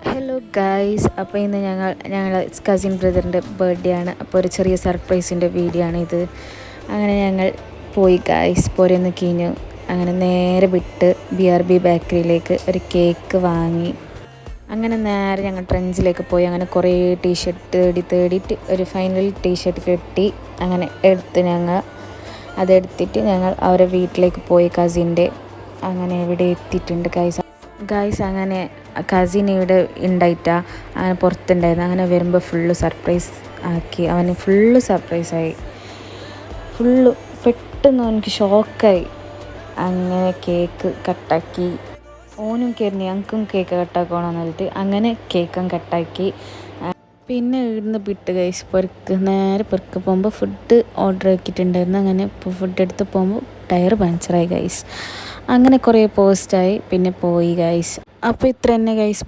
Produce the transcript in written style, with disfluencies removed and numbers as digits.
Hello guys, അപ്പോൾ ഇന്ന് ഞങ്ങളുടെ കസിൻ ബ്രദറിൻ്റെ ബർത്ത്ഡേ ആണ്. അപ്പോൾ ഒരു ചെറിയ സർപ്രൈസിൻ്റെ വീഡിയോ ആണ് ഇത്. അങ്ങനെ ഞങ്ങൾ പോയി ഗൈസ്, പോരൊന്ന് കഴിഞ്ഞു. അങ്ങനെ നേരെ വിട്ട് BRB ബേക്കറിയിലേക്ക് ഒരു കേക്ക് വാങ്ങി. അങ്ങനെ നേരെ ഞങ്ങൾ ട്രെൻഡ്സിലേക്ക് പോയി. അങ്ങനെ കുറേ ടീഷർട്ട് തേടിയിട്ട് ഒരു ഫൈനൽ ടീഷർട്ട് കിട്ടി. അങ്ങനെ അതെടുത്തിട്ട് ഞങ്ങൾ അവരെ വീട്ടിലേക്ക് പോയി കസിൻ്റെ. അങ്ങനെ ഇവിടെ എത്തിയിട്ടുണ്ട് ഗൈസ്. അങ്ങനെ കസിൻ ഇവിടെ ഉണ്ടായിട്ടാ, അങ്ങനെ പുറത്തുണ്ടായിരുന്നു. അങ്ങനെ വരുമ്പോൾ ഫുള്ള് സർപ്രൈസ് ആക്കി. അവന് ഫുള്ള് സർപ്രൈസായി, പെട്ടെന്ന് അവനക്ക് ഷോക്കായി. അങ്ങനെ കേക്ക് കട്ടാക്കി. ഓനും കയറി ഞങ്ങൾക്കും കേക്ക് കട്ടാക്കണമെന്ന് പറഞ്ഞിട്ട് അങ്ങനെ കേക്കും കട്ടാക്കി. പിന്നെ ഇവിടുന്ന് വിട്ട് ഗൈസ് നേരെ പെറുക്ക് പോകുമ്പോൾ ഫുഡ് ഓർഡർ ആക്കിയിട്ടുണ്ടായിരുന്നു. അങ്ങനെ ഇപ്പോൾ ഫുഡ് എടുത്ത് പോകുമ്പോൾ ടയർ പഞ്ചറായി ഗൈസ്. അങ്ങനെ കുറേ പോസ്റ്റായി, പിന്നെ പോയി ഗൈസ്. അപ്പോൾ ഇത്ര തന്നെ ഗൈസ്.